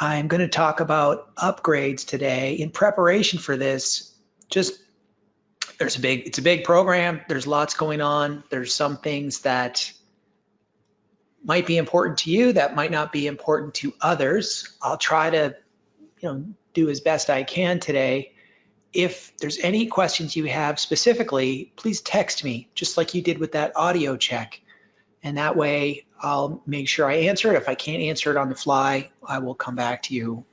I'm going to talk about upgrades today. In preparation for this, it's a big program. There's lots going on. There's some things that might be important to you that might not be important to others. I'll try to, do as best I can today. If there's any questions you have specifically, please text me, just like you did with that audio check. And that way I'll make sure I answer it. If I can't answer it on the fly, I will come back to you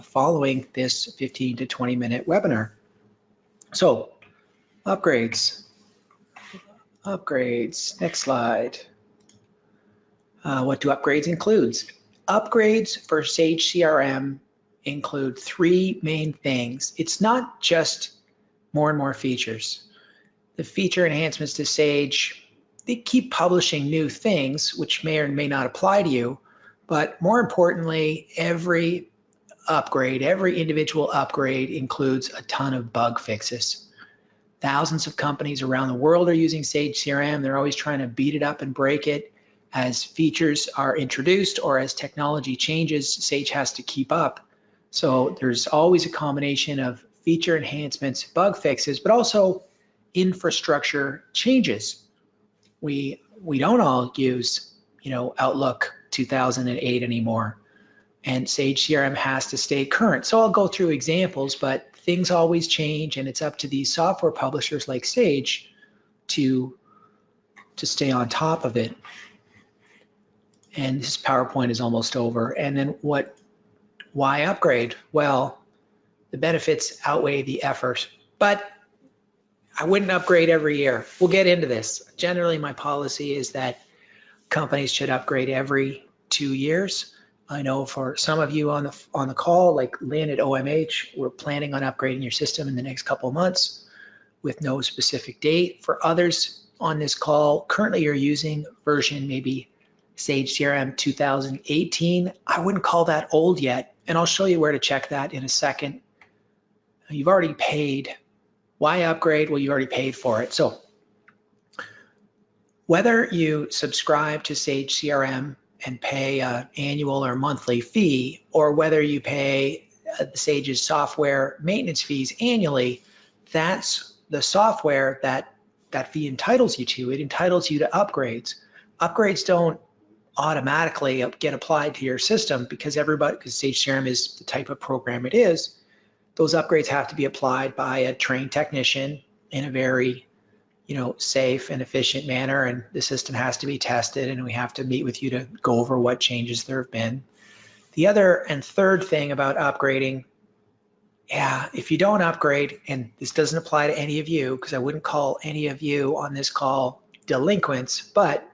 following this 15 to 20 minute webinar. So upgrades, next slide. What do upgrades include? Upgrades for Sage CRM include three main things. It's not just more and more features. The feature enhancements to Sage, they keep publishing new things, which may or may not apply to you, but more importantly, every individual upgrade includes a ton of bug fixes. Thousands of companies around the world are using Sage CRM. They're always trying to beat it up and break it. As features are introduced or as technology changes, Sage has to keep up. So there's always a combination of feature enhancements, bug fixes, but also infrastructure changes. We don't all use, Outlook 2008 anymore, and Sage CRM has to stay current. So I'll go through examples, but things always change, and it's up to these software publishers like Sage to stay on top of it. And this PowerPoint is almost over. And then why upgrade? Well, the benefits outweigh the effort, but I wouldn't upgrade every year. We'll get into this. Generally, my policy is that companies should upgrade every 2 years. I know for some of you on the call, like Lynn at OMH, we're planning on upgrading your system in the next couple of months with no specific date. For others on this call, currently you're using version maybe Sage CRM 2018. I wouldn't call that old yet, and I'll show you where to check that in a second. You've already paid. Why upgrade? Well, you already paid for it. So whether you subscribe to Sage CRM and pay an annual or monthly fee, or whether you pay Sage's software maintenance fees annually, that's the software that fee entitles you to. It entitles you to upgrades. Upgrades don't automatically get applied to your system because Sage CRM is the type of program it is. Those upgrades have to be applied by a trained technician in a very, safe and efficient manner, and the system has to be tested, and we have to meet with you to go over what changes there have been. The other and third thing about upgrading, if you don't upgrade, and this doesn't apply to any of you because I wouldn't call any of you on this call delinquents, but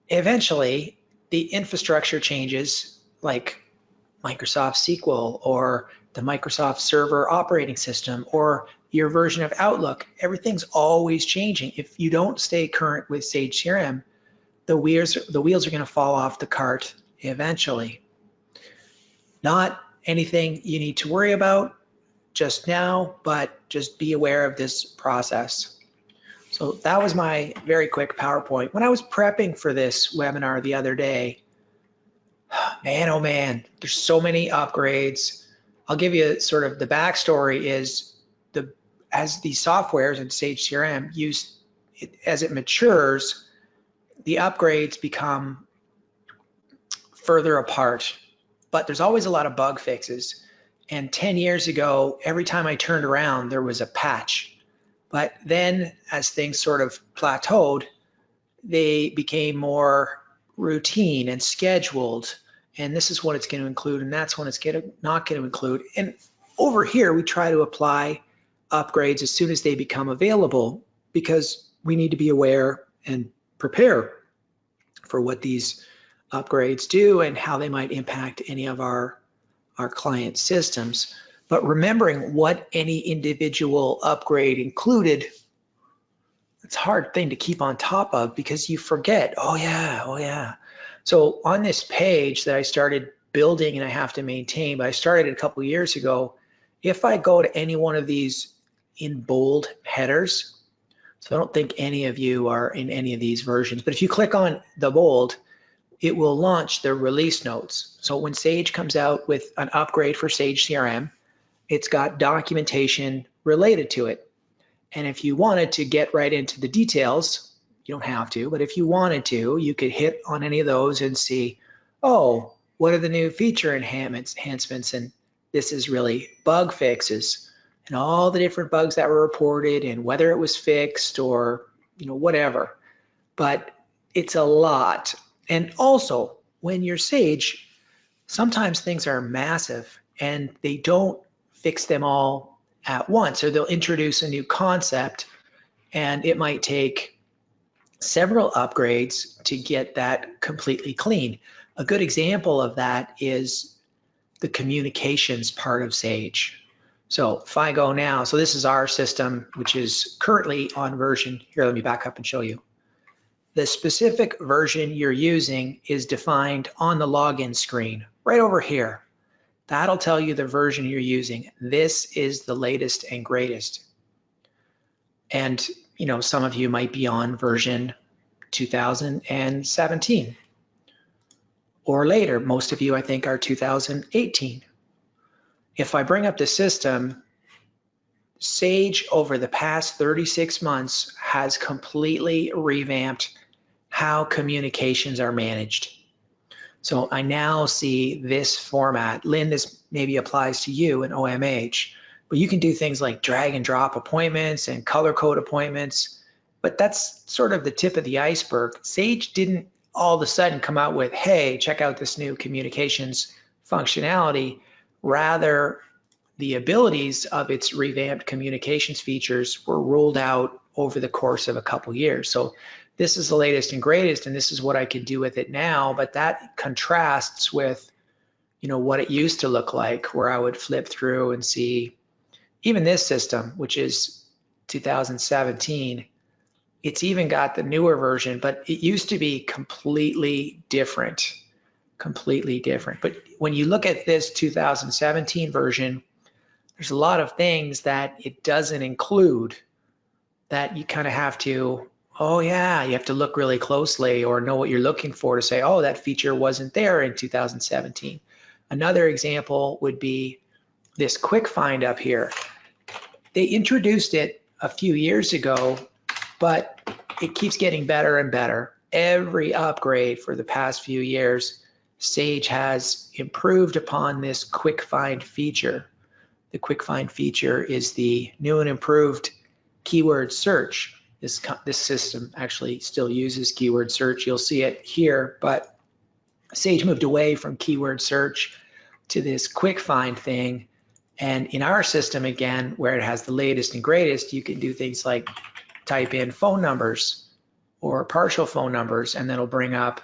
eventually the infrastructure changes like Microsoft SQL or the Microsoft Server operating system or your version of Outlook. Everything's always changing. If you don't stay current with Sage CRM, the wheels are going to fall off the cart eventually. Not anything you need to worry about just now, but just be aware of this process. So that was my very quick PowerPoint. When I was prepping for this webinar the other day, man, oh man, there's so many upgrades. I'll give you sort of the backstory is as the softwares in Sage CRM as it matures, the upgrades become further apart, but there's always a lot of bug fixes. And 10 years ago, every time I turned around, there was a patch. But then as things sort of plateaued, they became more routine and scheduled. And this is what it's going to include, and that's when it's not going to include. And over here, we try to apply upgrades as soon as they become available because we need to be aware and prepare for what these upgrades do and how they might impact any of our client systems. But remembering what any individual upgrade included, it's a hard thing to keep on top of because you forget, oh yeah. So on this page that I started building and I have to maintain, but I started it a couple of years ago, if I go to any one of these in bold headers, so I don't think any of you are in any of these versions, but if you click on the bold, it will launch the release notes. So when Sage comes out with an upgrade for Sage CRM, it's got documentation related to it. And if you wanted to get right into the details, you don't have to, but if you wanted to, you could hit on any of those and see, oh, what are the new feature enhancements? And this is really bug fixes and all the different bugs that were reported and whether it was fixed or whatever. But it's a lot. And also, when you're Sage, sometimes things are massive and they don't fix them all at once, or they'll introduce a new concept and it might take several upgrades to get that completely clean. A good example of that is the communications part of Sage. So if I go now, so this is our system, which is currently on version, here, let me back up and show you. The specific version you're using is defined on the login screen, right over here. That'll tell you the version you're using. This is the latest and greatest. And some of you might be on version 2017 or later. Most of you, I think, are 2018. If I bring up the system, Sage over the past 36 months has completely revamped how communications are managed. So I now see this format. Lynn, this maybe applies to you in OMH, but you can do things like drag and drop appointments and color code appointments, but that's sort of the tip of the iceberg. Sage didn't all of a sudden come out with, hey, check out this new communications functionality. Rather, the abilities of its revamped communications features were rolled out over the course of a couple years. So this is the latest and greatest, and this is what I can do with it now, but that contrasts with, what it used to look like, where I would flip through and see even this system, which is 2017, it's even got the newer version, but it used to be completely different. But when you look at this 2017 version, there's a lot of things that it doesn't include that you kind of have to, oh yeah, you have to look really closely or know what you're looking for to say, oh, that feature wasn't there in 2017. Another example would be this quick find up here. They introduced it a few years ago, but it keeps getting better and better. Every upgrade for the past few years, Sage has improved upon this quick find feature. The quick find feature is the new and improved keyword search. This system actually still uses keyword search. You'll see it here, but Sage moved away from keyword search to this quick find thing. And in our system, again, where it has the latest and greatest, you can do things like type in phone numbers or partial phone numbers, and then it'll bring up,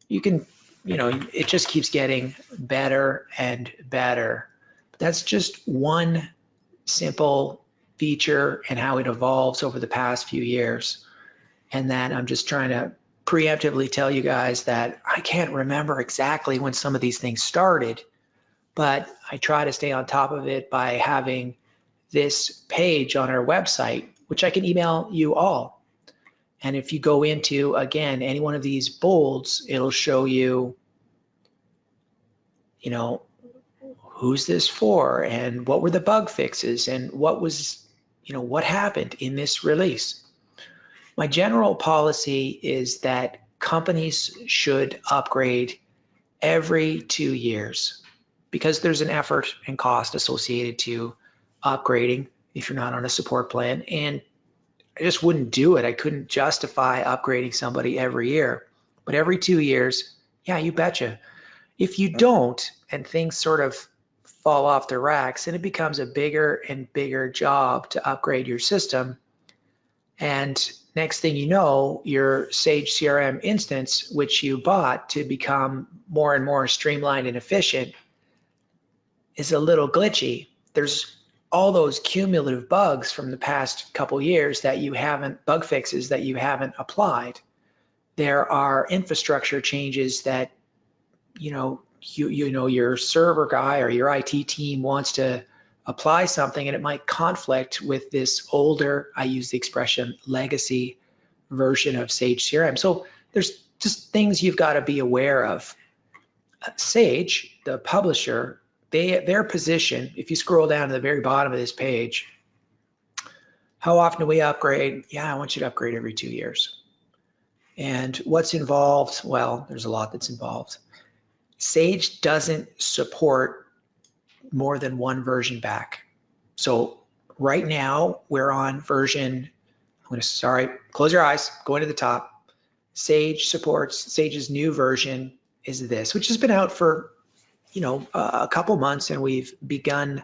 you can, it just keeps getting better and better. That's just one simple feature and how it evolves over the past few years. And that I'm just trying to preemptively tell you guys that I can't remember exactly when some of these things started, but I try to stay on top of it by having this page on our website, which I can email you all. And if you go into, again, any one of these bolds, it'll show you, who's this for and what were the bug fixes and what was, what happened in this release. My general policy is that companies should upgrade every 2 years because there's an effort and cost associated to upgrading if you're not on a support plan. And I just wouldn't do it. I couldn't justify upgrading somebody every year. But every 2 years, yeah, you betcha. If you don't, and things sort of fall off the racks, and it becomes a bigger and bigger job to upgrade your system. And next thing you know, your Sage CRM instance, which you bought to become more and more streamlined and efficient, is a little glitchy. There's all those cumulative bugs from the past couple years that you haven't, bug fixes that you haven't applied. There are infrastructure changes that, your server guy or your IT team wants to apply something, and it might conflict with this older, I use the expression legacy version of Sage CRM. So there's just things you've got to be aware of. Sage, the publisher, their position, if you scroll down to the very bottom of this page, how often do we upgrade? Yeah, I want you to upgrade every 2 years. And what's involved? Well, there's a lot that's involved. Sage doesn't support more than one version back. So right now we're on version, close your eyes, go into the top. Sage's new version is this, which has been out for, a couple months, and we've begun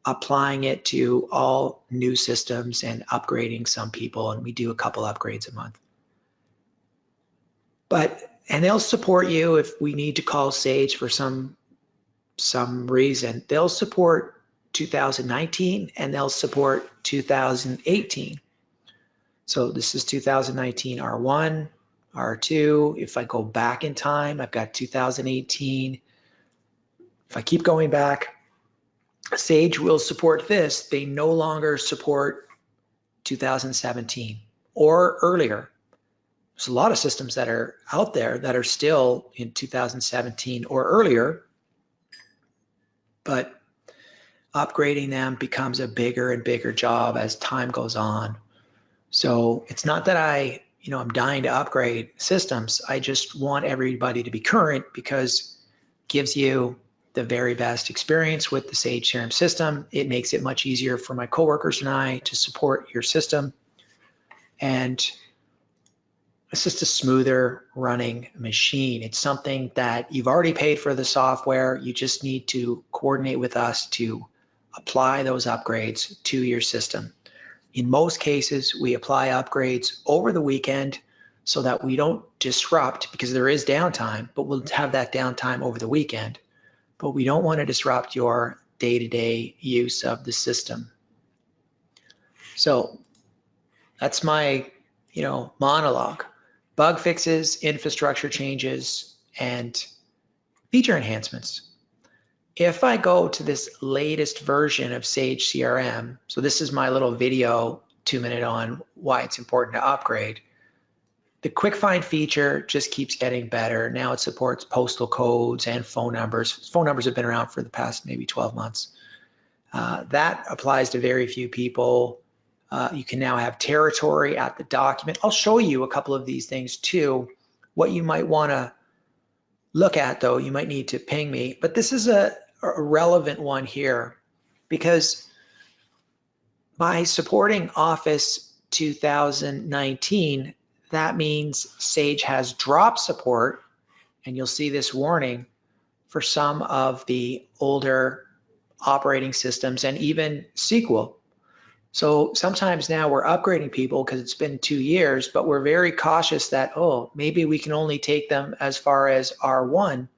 applying it to all new systems and upgrading some people, and we do a couple upgrades a month. And they'll support you if we need to call Sage for some reason. They'll support 2019 and they'll support 2018. So this is 2019 R1, R2. If I go back in time, I've got 2018. If I keep going back, Sage will support this. They no longer support 2017 or earlier. There's a lot of systems that are out there that are still in 2017 or earlier, but upgrading them becomes a bigger and bigger job as time goes on. So it's not that I'm dying to upgrade systems. I just want everybody to be current because it gives you the very best experience with the Sage CRM system. It makes it much easier for my coworkers and I to support your system. And it's just a smoother running machine. It's something that you've already paid for the software. You just need to coordinate with us to apply those upgrades to your system. In most cases, we apply upgrades over the weekend so that we don't disrupt, because there is downtime, but we'll have that downtime over the weekend. But we don't want to disrupt your day-to-day use of the system. So that's my, monologue. Bug fixes, infrastructure changes, and feature enhancements. If I go to this latest version of Sage CRM, so this is my little video 2-minute on why it's important to upgrade. The quick find feature just keeps getting better. Now it supports postal codes and phone numbers. Phone numbers have been around for the past maybe 12 months. That applies to very few people. You can now have territory at the document. I'll show you a couple of these things too. What you might want to look at, though, you might need to ping me. But this is a relevant one here, because by supporting Office 2019, that means Sage has drop support, and you'll see this warning for some of the older operating systems and even SQL. So sometimes now we're upgrading people because it's been 2 years, but we're very cautious that, maybe we can only take them as far as R1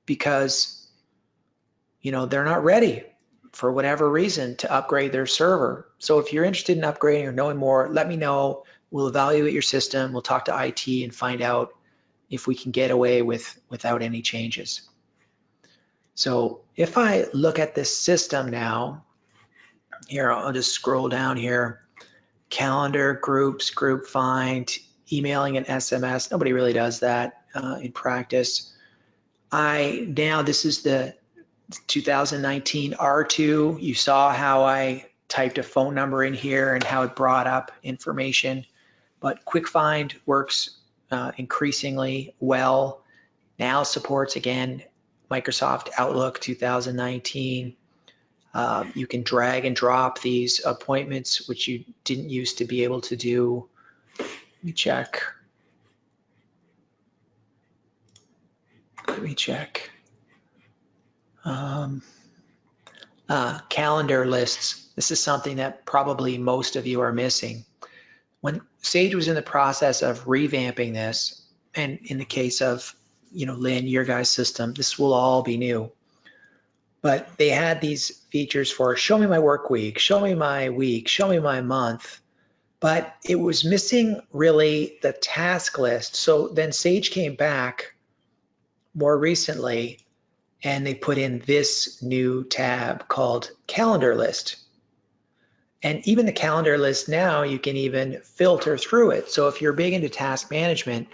because, they're not ready for whatever reason to upgrade their server. So if you're interested in upgrading or knowing more, let me know. We'll evaluate your system. We'll talk to IT and find out if we can get away without any changes. So if I look at this system now, here, I'll just scroll down here. Calendar, groups, group find, emailing and SMS. Nobody really does that in practice. This is the 2019 R2. You saw how I typed a phone number in here and how it brought up information. But quick find works increasingly well. Now supports, again, Microsoft Outlook 2019. You can drag and drop these appointments, which you didn't used to be able to do. Let me check. Calendar lists. This is something that probably most of you are missing. When Sage was in the process of revamping this, and in the case of, Lynn, your guys' system, this will all be new. But they had these features for show me my work week, show me my week, show me my month, but it was missing really the task list. So then Sage came back more recently and they put in this new tab called calendar list. And even the calendar list now, you can even filter through it. So if you're big into task management,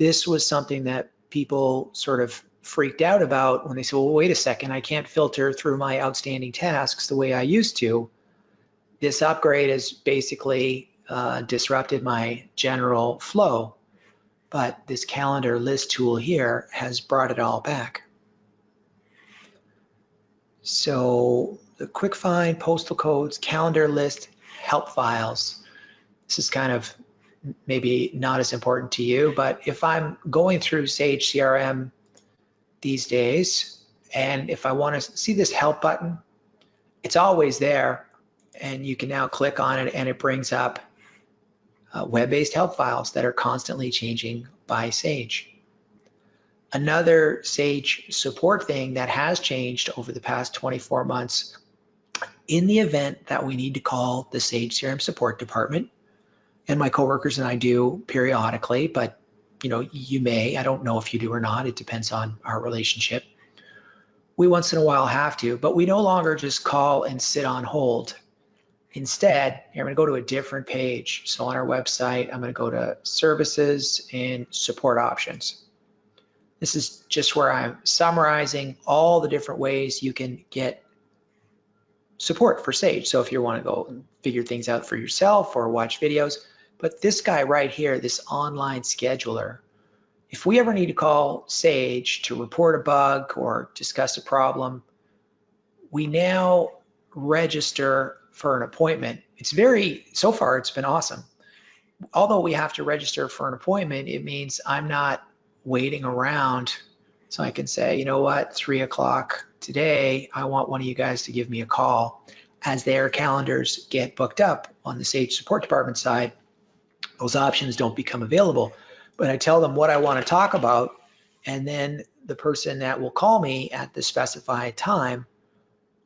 this was something that people sort of freaked out about when they said, well, wait a second, I can't filter through my outstanding tasks the way I used to. This upgrade has basically disrupted my general flow, but this calendar list tool here has brought it all back. So the quick find, postal codes, calendar list, help files. This is kind of maybe not as important to you, but if I'm going through Sage CRM these days, and if I want to see this help button, it's always there, and you can now click on it and it brings up web-based help files that are constantly changing by Sage. Another Sage support thing that has changed over the past 24 months, in the event that we need to call the Sage CRM support department, and my coworkers and I do periodically, but you may, I don't know if you do or not, it depends on our relationship. We once in a while have to, but we no longer just call and sit on hold. Instead, I'm going to go to a different page. So on our website, I'm going to go to services and support options. This is just where I'm summarizing all the different ways you can get support for Sage. So if you want to go and figure things out for yourself or watch videos, but this guy right here, this online scheduler, if we ever need to call Sage to report a bug or discuss a problem, we now register for an appointment. So far it's been awesome. Although we have to register for an appointment, it means I'm not waiting around. So I can say, you know what, 3 o'clock today, I want one of you guys to give me a call. As their calendars get booked up on the Sage support department side, those options don't become available. But I tell them what I want to talk about, and then the person that will call me at the specified time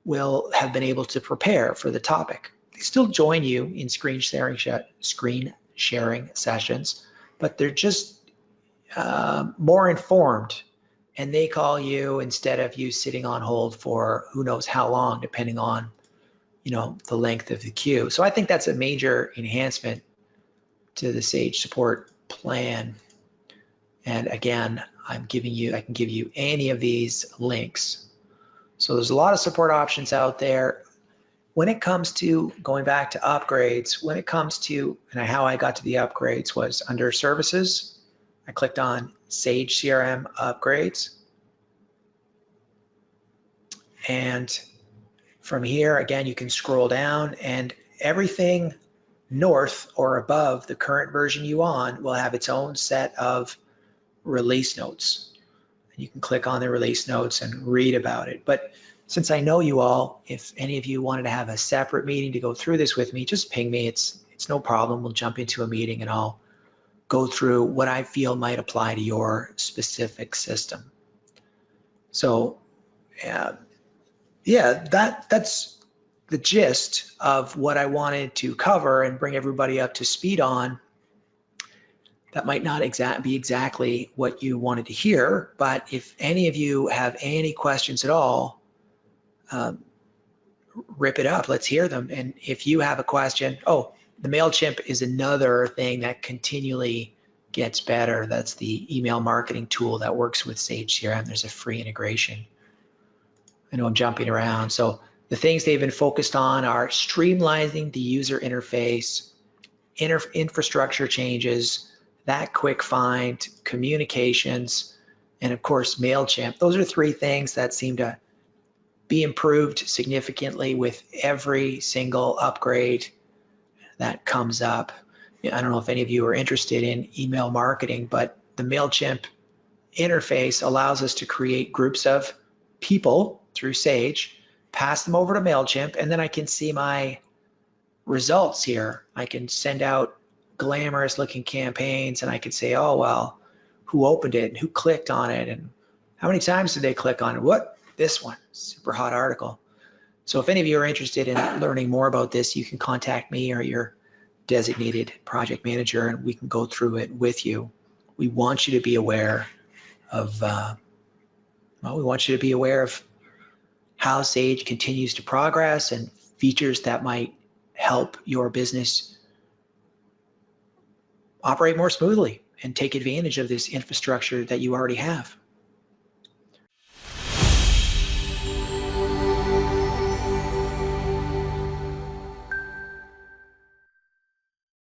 will have been able to prepare for the topic. They still join you in screen sharing sessions, but they're just more informed, and they call you instead of you sitting on hold for who knows how long, depending on the length of the queue. So I think that's a major enhancement to the Sage support plan. And again, I can give you any of these links. So there's a lot of support options out there. When it comes to going back to upgrades, and how I got to the upgrades was under services. I clicked on Sage CRM upgrades. And from here, again, you can scroll down, and everything north or above the current version you on will have its own set of release notes. And you can click on the release notes and read about it. But since I know you all, if any of you wanted to have a separate meeting to go through this with me, just ping me. It's no problem. We'll jump into a meeting and I'll go through what I feel might apply to your specific system. So that's the gist of what I wanted to cover and bring everybody up to speed on. That might not be exactly what you wanted to hear, but if any of you have any questions at all, rip it up. Let's hear them. And if you have a question, the MailChimp is another thing that continually gets better. That's the email marketing tool that works with Sage CRM. There's a free integration. I know I'm jumping around. So the things they've been focused on are streamlining the user interface, infrastructure changes, that quick find, communications, and of course MailChimp. Those are 3 things that seem to be improved significantly with every single upgrade that comes up. I don't know if any of you are interested in email marketing, but the MailChimp interface allows us to create groups of people through Sage, pass them over to MailChimp, and then I can see my results here. I can send out glamorous looking campaigns, and I can say, oh, well, who opened it and who clicked on it and how many times did they click on it? What? This one, super hot article. So if any of you are interested in learning more about this, you can contact me or your designated project manager, and we can go through it with you. We want you to be aware of, how Sage continues to progress and features that might help your business operate more smoothly and take advantage of this infrastructure that you already have.